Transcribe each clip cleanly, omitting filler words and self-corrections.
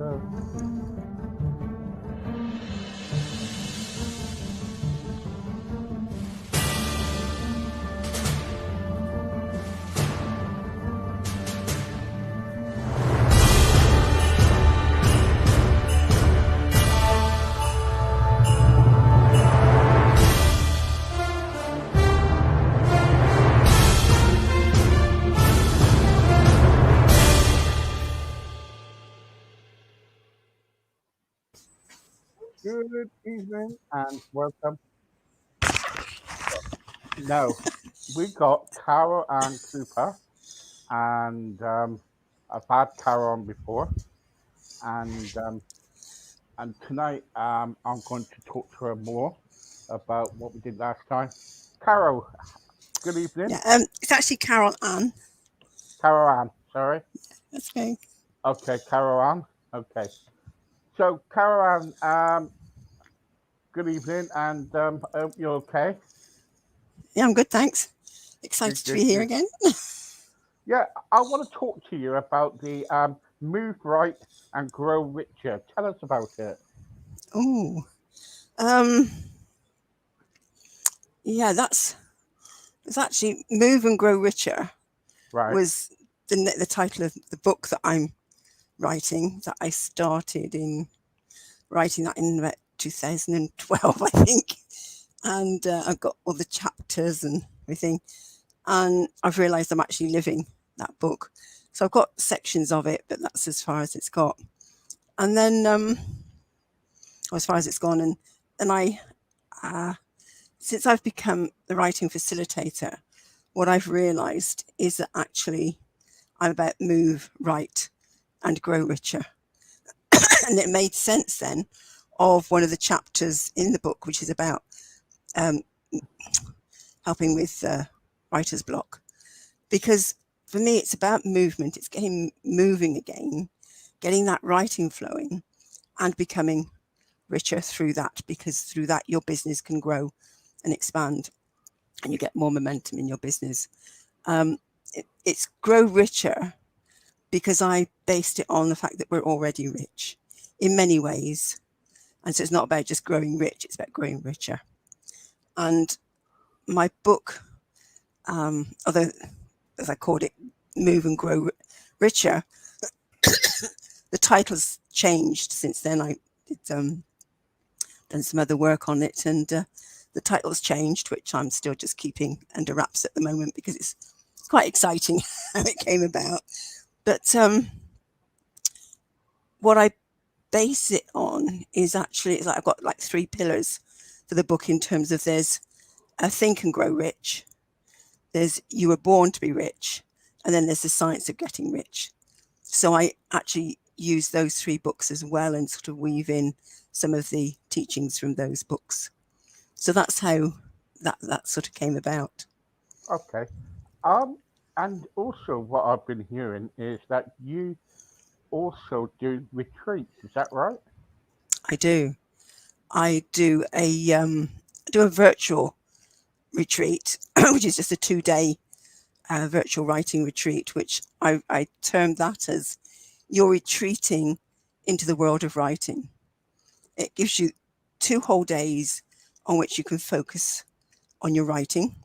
Hello. Good evening and welcome. No, we got Carol and Cooper, and I've had Carol on before, and um, and tonight I'm going to talk to her more about what we did last time. Carol, good evening. Yeah, it's actually Carol Ann. Carol Ann, sorry. That's okay. Okay, Carol Ann. Okay. So, Carol Ann, good evening, and I hope you're okay. Yeah, I'm good, thanks. Good, Excited to good, be here good. again. Yeah, I want to talk to you about the Move Right and Grow Richer. Tell us about it. Oh, um, yeah, it's actually Move and Grow Richer Right, was the title of the book that I'm writing. That I started in writing that in about 2012, I think, and I've got all the chapters and everything, and I've realised I'm actually living that book. So I've got sections of it, but that's as far as it's got. And then or as far as it's gone. And I, since I've become the writing facilitator, what I've realised is that actually I'm about move right and grow richer. And it made sense then of one of the chapters in the book, which is about um, helping with writer's block. Because for me, it's about movement. It's getting moving again, getting that writing flowing and becoming richer through that, because through that your business can grow and expand and you get more momentum in your business. It's grow richer because I based it on the fact that we're already rich in many ways. And so it's not about just growing rich, it's about growing richer. And my book, although as I called it, Move and Grow Richer, the title's changed since then. I did done some other work on it, and the title's changed, which I'm still just keeping under wraps at the moment because it's quite exciting how it came about. But what I base it on is actually, it's like I've got like 3 pillars for the book in terms of there's Think and Grow Rich, there's You Were Born to Be Rich, and then there's The Science of Getting Rich. So I actually use those 3 books as well and sort of weave in some of the teachings from those books. So that's how that sort of came about. okay. And also what I've been hearing is that you also do retreats. Is that right? I do. I do a virtual retreat, which is just a 2-day virtual writing retreat, which I termed that as you're retreating into the world of writing. It gives you 2 whole days on which you can focus on your writing.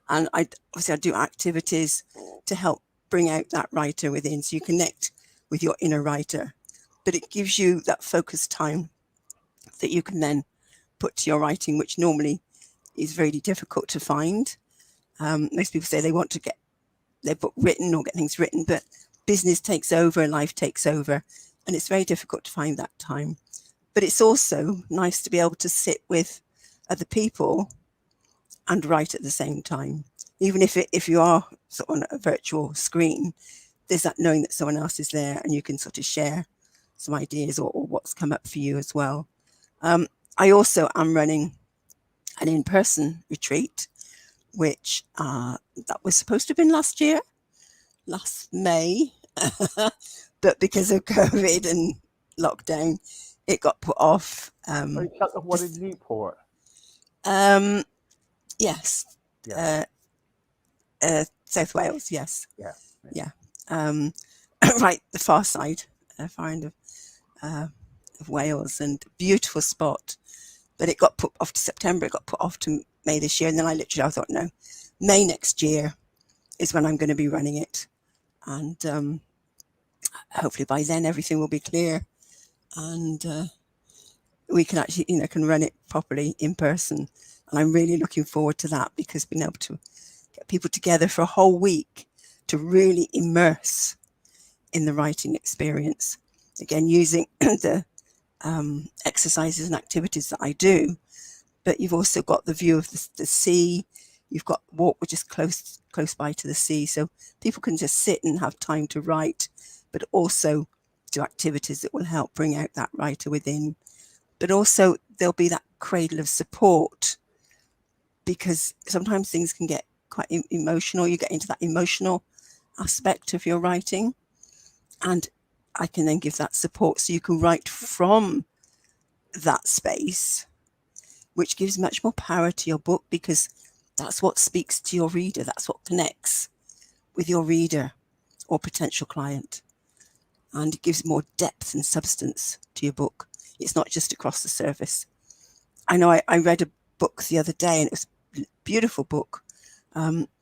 And I do activities to help bring out that writer within, so you connect with your inner writer. But it gives you that focused time that you can then put to your writing, which normally is really difficult to find. Most people say they want to get their book written or get things written, but business takes over, life takes over, and it's very difficult to find that time. But it's also nice to be able to sit with other people and write at the same time. Even if you are sort of on a virtual screen, there's that knowing that someone else is there and you can sort of share some ideas or what's come up for you as well. I also am running an in-person retreat, which that was supposed to have been last May, but because of COVID and lockdown, it got put off. Is that the one in Newport? Yes. Yeah. South Wales, yes. Yeah. Yeah. Right, the far side, far end of of Wales, and beautiful spot. But it got put off to September. It got put off to May this year, and then I thought, no, May next year is when I'm going to be running it, and hopefully by then everything will be clear, and we can actually, can run it properly in person. And I'm really looking forward to that, because being able to get people together for a whole week to really immerse in the writing experience, again using the exercises and activities that I do. But you've also got the view of the sea. You've got walk, which is close by to the sea, so people can just sit and have time to write, but also do activities that will help bring out that writer within. But also there'll be that cradle of support, because sometimes things can get quite emotional. You get into that emotional aspect of your writing, and I can then give that support so you can write from that space, which gives much more power to your book, because that's what speaks to your reader. That's what connects with your reader or potential client. And it gives more depth and substance to your book. It's not just across the surface. I know I read a book the other day, and it was a beautiful book.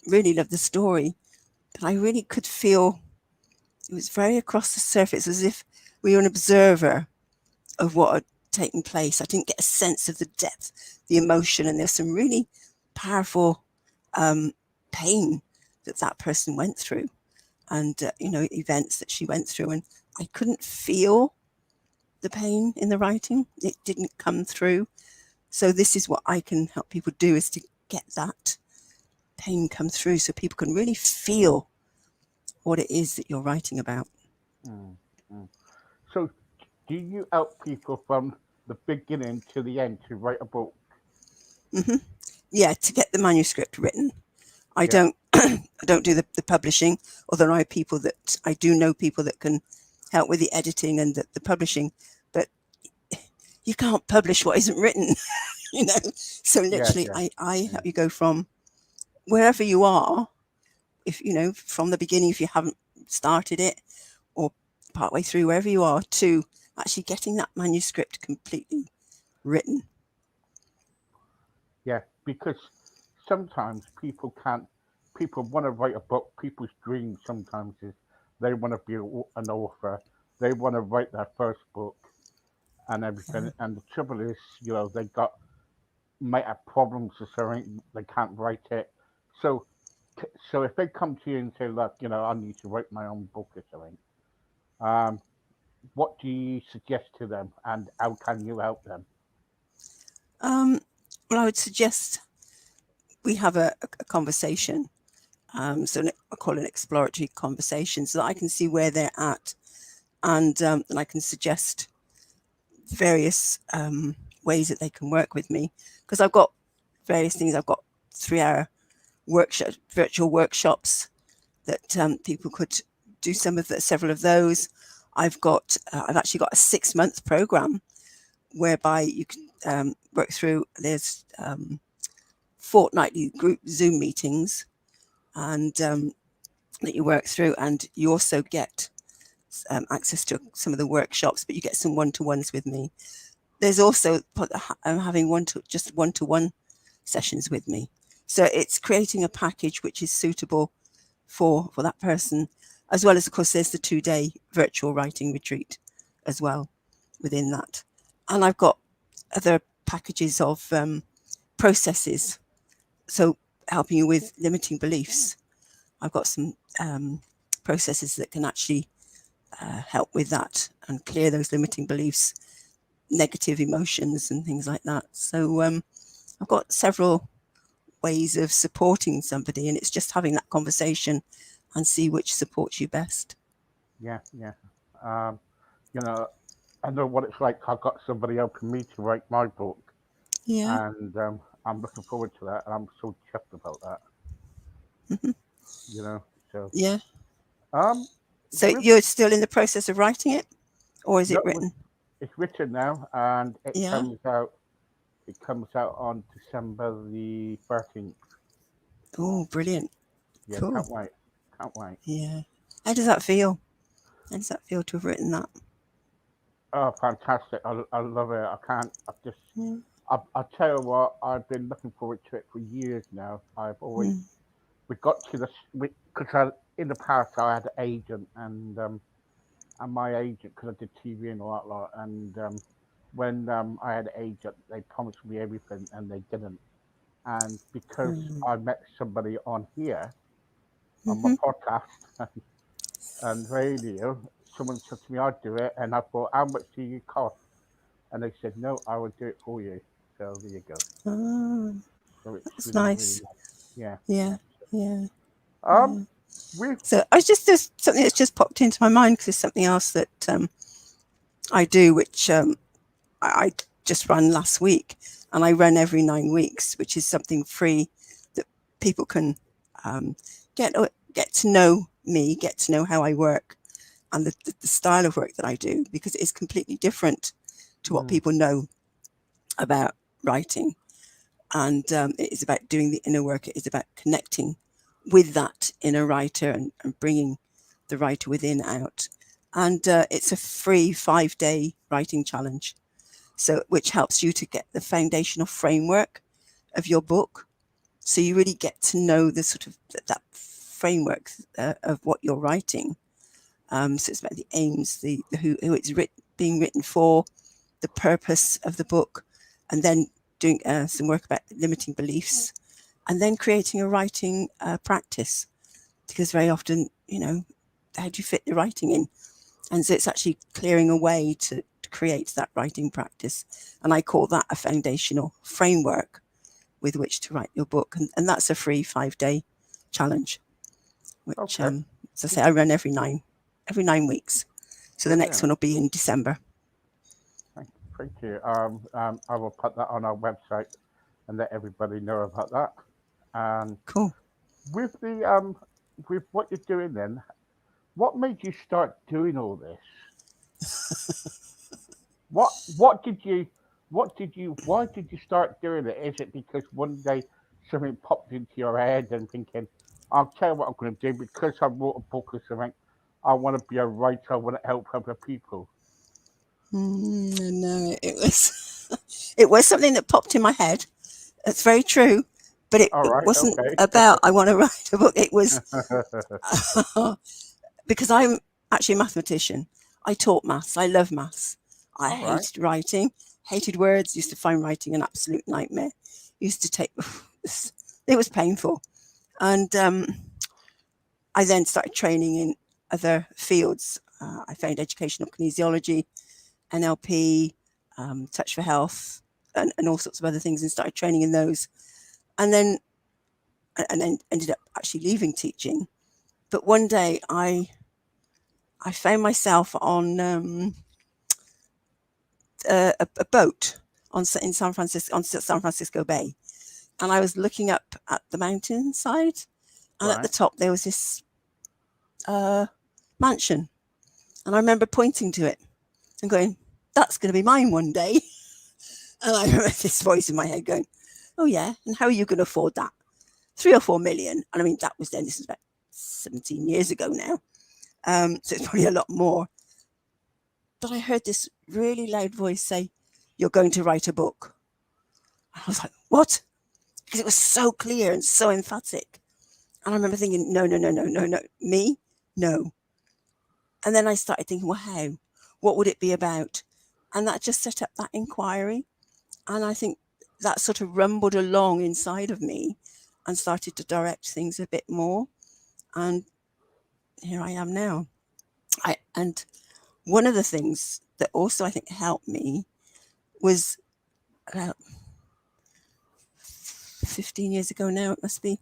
Really loved the story, but I really could feel it was very across the surface, as if we were an observer of what had taken place. I didn't get a sense of the depth, the emotion, and there's some really powerful pain that person went through, and events that she went through, and I couldn't feel the pain in the writing. It didn't come through. So this is what I can help people do, is to get that pain come through, so people can really feel what it is that you're writing about. Mm, mm. So, do you help people from the beginning to the end to write a book? hmm Yeah, to get the manuscript written. I Yeah, don't I don't do the publishing, although I do know people that can help with the editing and the publishing, but you can't publish what isn't written, you know. So yeah, literally yeah, I yeah, help you go from wherever you are, if from the beginning, if you haven't started it, or partway through, wherever you are, to actually getting that manuscript completely written. yeah. Because sometimes people can't. People want to write a book. People's dream sometimes is they want to be an author. They want to write their first book and everything. Yeah. And the trouble is, they might have problems or something. They can't write it. So, so if they come to you and say, "Look, I need to write my own book or something," um, what do you suggest to them, and how can you help them? um, well, I would suggest we have a conversation. I call it an exploratory conversation, so that I can see where they're at, and I can suggest various ways that they can work with me, because I've got various things. I've got 3-hour virtual workshops that people could do several of those. I've actually got a 6-month program whereby you can work through. There's fortnightly group Zoom meetings, and that you work through, and you also get access to some of the workshops, but you get some one-to-ones with me. There's also having one-to-one sessions with me. So it's creating a package which is suitable for that person, as well as, of course, there's the 2-day virtual writing retreat as well within that. And I've got other packages of processes, so helping you with limiting beliefs. I've got some processes that can actually help with that and clear those limiting beliefs, negative emotions, and things like that. So I've got several ways of supporting somebody, and it's just having that conversation and see which supports you best. Yeah, yeah. Um, you know, I know what it's like. I've got somebody helping me to write my book, Yeah. and I'm looking forward to that, and I'm so chuffed about that. hmm You know, so Yeah. um, So with you're still in the process of writing it, or is no, it written? it's written now, and it Yeah. comes out. It comes out on December the 13th. Oh, brilliant. Yeah, Cool. can't wait. Can't wait. Yeah. How does that feel? How does that feel to have written that? Oh, fantastic! I love it. I can't. I just. Yeah. I tell you what. I've been looking forward to it for years now. I've always. Mm. We got to the because in the past I had an agent and my agent because I did TV and all that lot and when I had an agent they promised me everything and they didn't and because Mm. I met somebody on here on my Mhm. podcast and radio, someone said to me I'd do it and I thought how much do you cost? And they said no, I will do it for you. So there you go. Ah, So it's that's really really nice. nice. Yeah, Yeah, yeah. yeah, Um, yeah. with So I was just there's something that's just popped into my mind because there's something else that I do, which I just ran last week, and I run every 9 weeks, which is something free that people can um, get to know me, get to know how I work, and the style of work that I do, because it is completely different to what mm, people know about writing. And it is about doing the inner work. It is about connecting with that inner writer and bringing the writer within out. And it's a free 5 day writing challenge, so which helps you to get the foundational framework of your book. So you really get to know the sort of that framework of what you're writing. So it's about the aims, the who it's being written for, the purpose of the book, and then doing some work about limiting beliefs, and then creating a writing practice. Because very often, how do you fit the writing in? And so it's actually clearing a way to create that writing practice. And I call that a foundational framework with which to write your book. And that's a free 5 day challenge, which, okay. as I say, I run every nine weeks. So the next Brilliant. one will be in December. Thank you. I will put that on our website and let everybody know about that. And Cool. with the with what you're doing then, what made you start doing all this? What did you why did you start doing it? Is it because one day something popped into your head and thinking, I'll tell you what I'm gonna do because I wrote a book or something, I wanna be a writer, I wanna help other people. No, it was it was something that popped in my head. That's very true, but All it right, wasn't okay. about I want to write a book. It was because I'm actually a mathematician. I taught maths. I love maths. I All right. hated writing, hated words. Used to find writing an absolute nightmare. Used to take it was painful, and I then started training in other fields. I found educational kinesiology, NLP, Touch for Health, and all sorts of other things, and started training in those. And then ended up actually leaving teaching. But one day I found myself on a boat in San Francisco Bay, and I was looking up at the mountainside, and at the Right. top there was this uh, mansion, and I remember pointing to it and going, "That's going to be mine one day." And I remember this voice in my head going, "Oh yeah, and how are you going to afford that? 3 or 4 million?" And I mean, that was then. This is about 17 years ago now, so it's probably a lot more. But I heard this really loud voice say, "You're going to write a book." I was like, "What?" Because it was so clear and so emphatic. And I remember thinking, "No, no, no, no, no, no, me, no." And then I started thinking, "Well, how? What would it be about?" And that just set up that inquiry. And I think that sort of rumbled along inside of me and started to direct things a bit more. And here I am now. And one of the things that also I think helped me was about 15 years ago now, it must be,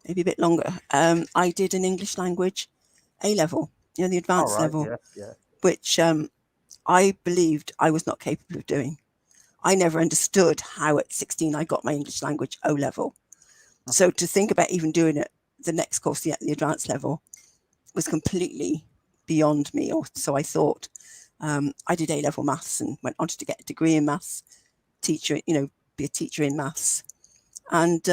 maybe a bit longer. I did an English language A level, the All advanced right, level, yeah, yeah. which I believed I was not capable of doing. I never understood how at 16 I got my English language O level. So to think about even doing it, the next course, the advanced level, was completely beyond me. Or so I thought. I did A level maths and went on to get a degree in maths, teacher, be a teacher in maths, and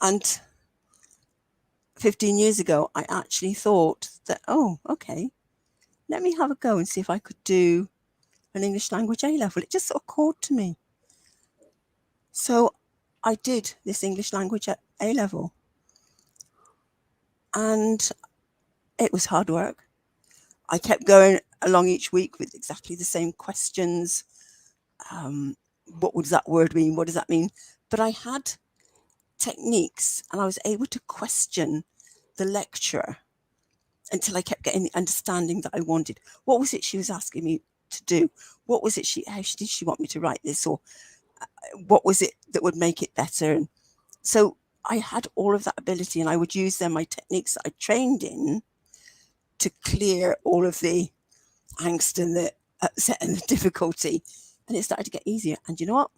and 15 years ago, I actually thought that, oh, okay, let me have a go and see if I could do an English language A level. It just sort of called to me. So I did this English language at A level, and it was hard work. I kept going along each week with exactly the same questions. Um, what does that word mean? What does that mean? But I had techniques, and I was able to question the lecturer until I kept getting the understanding that I wanted. What was it she was asking me to do? What was it did she want me to write this, or what was it that would make it better? And so I had all of that ability, and I would use then my techniques that I trained in to clear all of the angst and the upset and the difficulty. And it started to get easier. And you know what?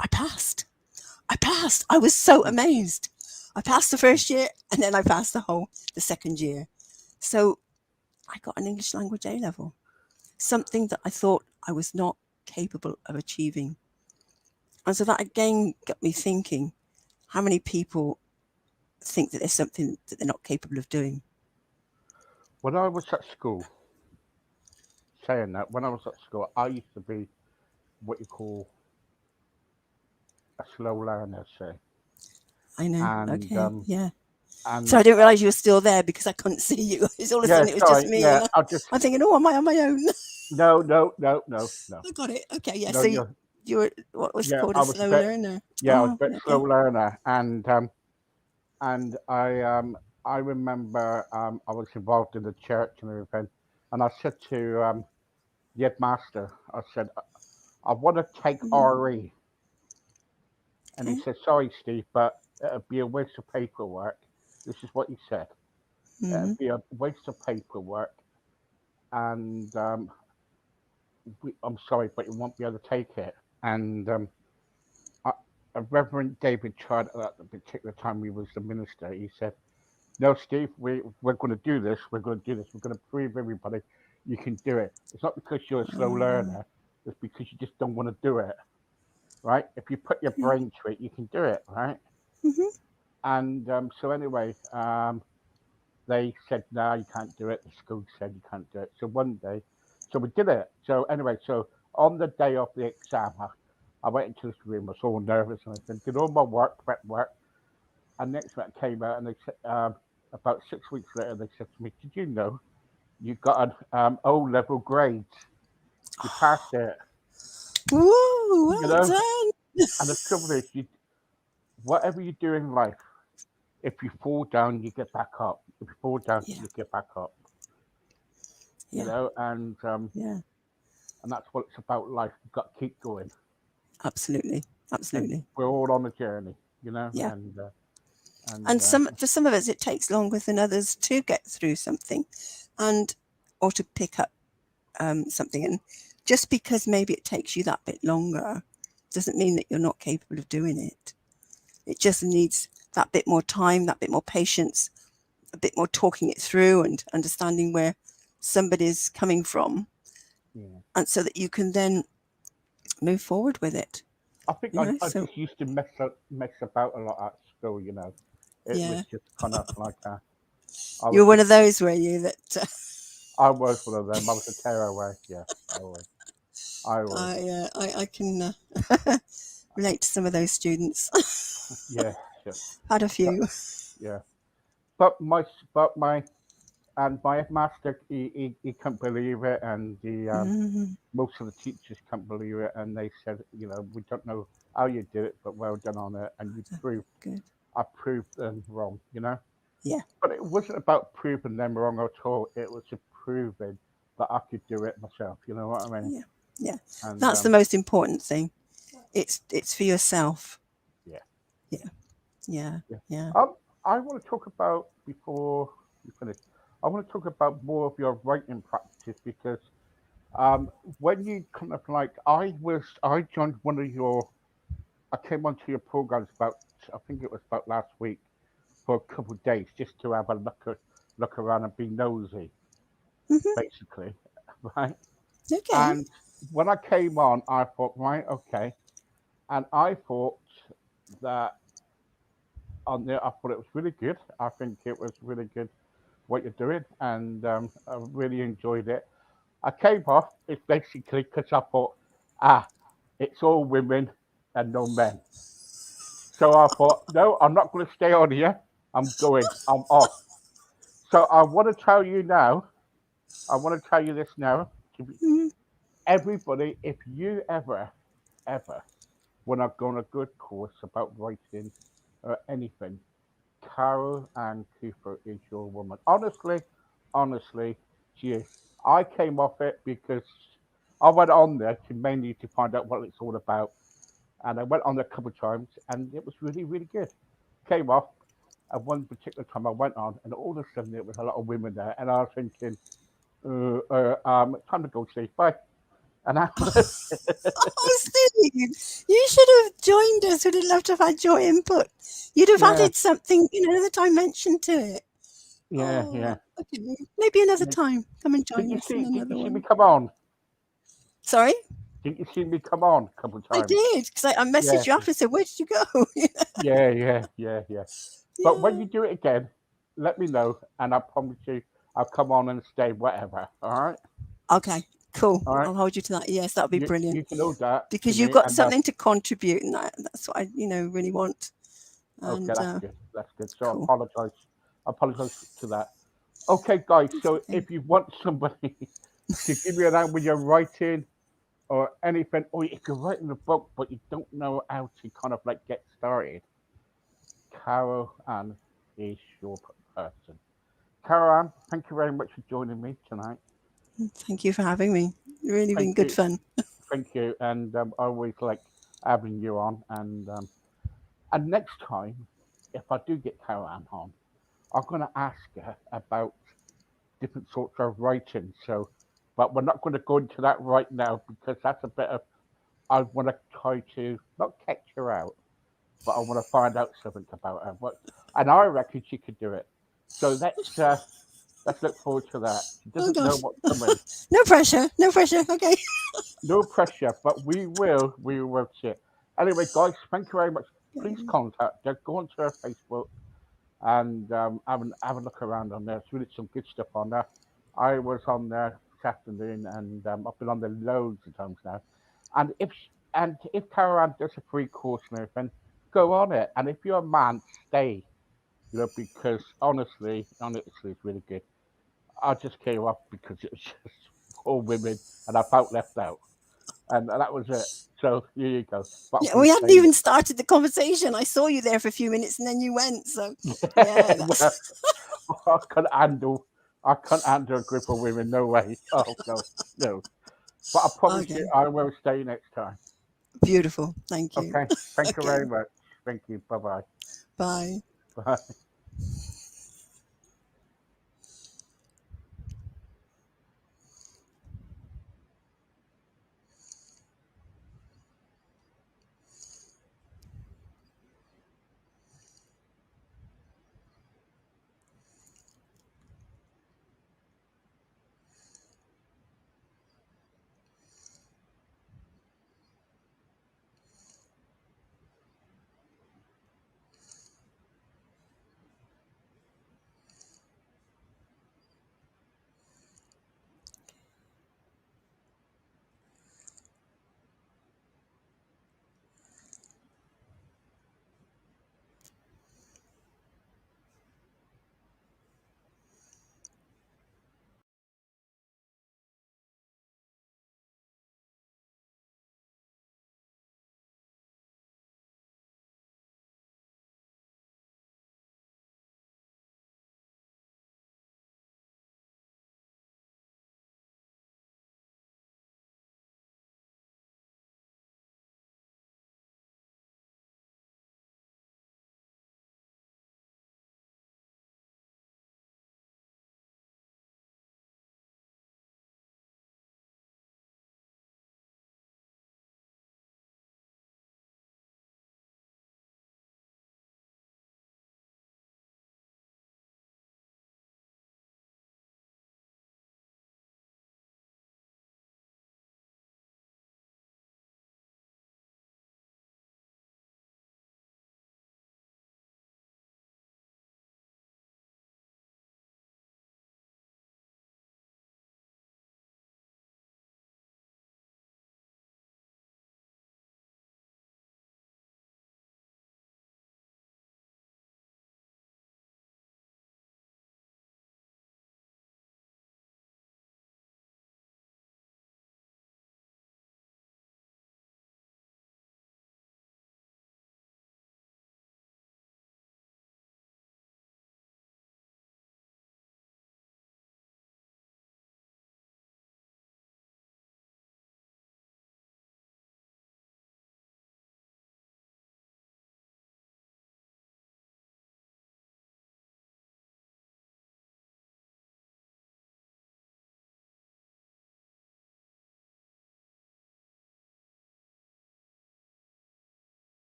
I passed. I passed. I was so amazed. I passed the first year, and then I passed the second year. So I got an English language A level, something that I thought I was not capable of achieving. And so that again got me thinking, how many people think that there's something that they're not capable of doing? When I was at school, saying that, when I was at school, I used to be what you call a slow learner, say, I know. and Okay. Yeah. So and I didn't realize you were still there because I couldn't see you. It's all of a yeah, sudden it was just sorry, me, yeah, and I just I'm thinking, oh, am I on my own? no, no, no, no, no, I got it. Okay. Yeah. no, So you were what was yeah, called I a was a slow bit, learner. yeah, I was Oh, a bit slow okay. learner, and I remember I was involved in the church and everything, and I said to the headmaster, I said, I want to take Mhm. RE, and he Okay. said, sorry, Steve, but it'd be a waste of paperwork. This is what he said. Mhm. It'd be a waste of paperwork, and I'm sorry, but you won't be able to take it. And I, Reverend David Chard at the particular time he was the minister, he said, no, Steve, we're going to do this. We're going to do this. We're going to prove everybody you can do it. It's not because you're a slow Oh, learner. It's because you just don't want to do it, right? If you put your okay. brain to it, you can do it, right? Mhm. And so anyway, they said, no, you can't do it. The school said you can't do it. So one day, so we did it. So anyway, so on the day of the exam, I went into this room. I was all nervous, and I said, did all my work, prep work. And next week I came out, and they said, about 6 weeks later, they said to me, did you know you got an O level grades? You passed it, Woo! you Well know. done. And the trouble is, whatever you do in life, if you fall down, you get back up. If you fall down, Yeah. you get back up. You Yeah. know, Yeah. and that's what it's about. Life, you've got to keep going, Absolutely. and Absolutely. we're all on a journey. You know, Yeah. and And for some of us, it takes longer than others to get through something, and or to pick up something. And just because maybe it takes you that bit longer, doesn't mean that you're not capable of doing it. It just needs that bit more time, that bit more patience, a bit more talking it through and understanding where somebody's coming from, yeah. and so that you can then move forward with it. I think You know. I So just used to mess about a lot at school. You know, it was yeah, just kind of like I was you're one just of those, were you? That I was one of them. I was a tearaway. Yeah, I was. I was. I can relate to some of those students. Yeah, yeah. Had a But few. yeah, but my and my master he couldn't believe it, and the Mm, most of the teachers can't believe it, and they said, we don't know how you did it, but well done on it, and you proved good. I proved them wrong. Yeah, But it wasn't about proving them wrong at all. It was proving that I could do it myself. You know what I mean? yeah, yeah. And That's the most important thing. It's for yourself. yeah, Yeah, yeah, yeah. yeah. I want to talk about before we finish. I want to talk about more of your writing practice because um, when you kind of like, I joined one of your, I came onto your programs about, I think it was about last week for a couple of days just to have a look around and be nosy, Hmm. basically, right? Okay. And when I came on, I thought, right, okay, and I thought that I thought it was really good. I think it was really good what you're doing, and I really enjoyed it. I came off it's basically because I thought, ah, it's all women and no men. So I thought, no, I'm not going to stay on here. I'm going. I'm off. So I want to tell you now. I want to tell you this now. Mm, Everybody, if you ever want to go on a good course about writing or anything, Carol Ann Cooper is your woman. Honestly, she is. I came off it because I went on there to mainly to find out what it's all about, and I went on there a couple of times, and it was really good. Came off, and one particular time I went on, and all of a sudden there was a lot of women there, and I was thinking, time to go, Steve, bye. And I was, Oh, Steve, you should have joined us. We'd have loved to have had your input. You'd have yeah, added something, another dimension to it. yeah. Oh, okay. Maybe another Yeah. time. Come and join us in Did you another see me one. come on? Sorry? Did you see me come on a couple of I times? did, because I Yeah, messaged you after and said, where did you go? yeah. But when Yeah. you do it again, let me know, and I promise you, I'll come on and stay whatever. Okay, cool. All right. I'll hold you to that. Yes, that would be brilliant. You can hold that to Because you've me, got and something to contribute, and that's what I, really want. okay, And that's good. That's good. So cool. I apologize to that. Okay, guys. That's So okay. if you want somebody to give you an hand with your writing or anything, or if you're writing a book but you don't know how to kind of like get started, Carol Ann is your person. Carol Ann, thank you very much for joining me tonight. Thank you for having me. Really Thank been good you, fun. thank you, and I always like having you on. And next time, if I do get Carol Ann on, I'm gonna ask her about different sorts of writing. So, but we're not going to go into that right now because that's a bit of I want to try to not catch her out, but I want to find out something about her. But and I reckon she could do it. So let's look forward to that. She Oh doesn't know gosh. what's coming. No pressure. No pressure. Okay. No pressure, but we will see it. Anyway, guys, thank you very much. Please contact her. Go onto her Facebook and have a look around on there. There's really some good stuff on there. I was on there this afternoon, and I've been on there loads of times now. And if Caravan does a free course and everything, go on it. And if you're a man, stay. Because honestly, it's really good. I just came up because it was just all women, and I felt left out, and that was it. So here you go. But I'm Yeah, going we to hadn't stay. even started the conversation. I saw you there for a few minutes and then you went. So, yeah, Well, that's I couldn't handle. I couldn't handle a group of women. No way. Oh no, no. But I promise you, okay. I will stay next time. Beautiful. Thank you. Okay. Thank you Okay. very much. Thank you. Bye bye. Bye. Bye.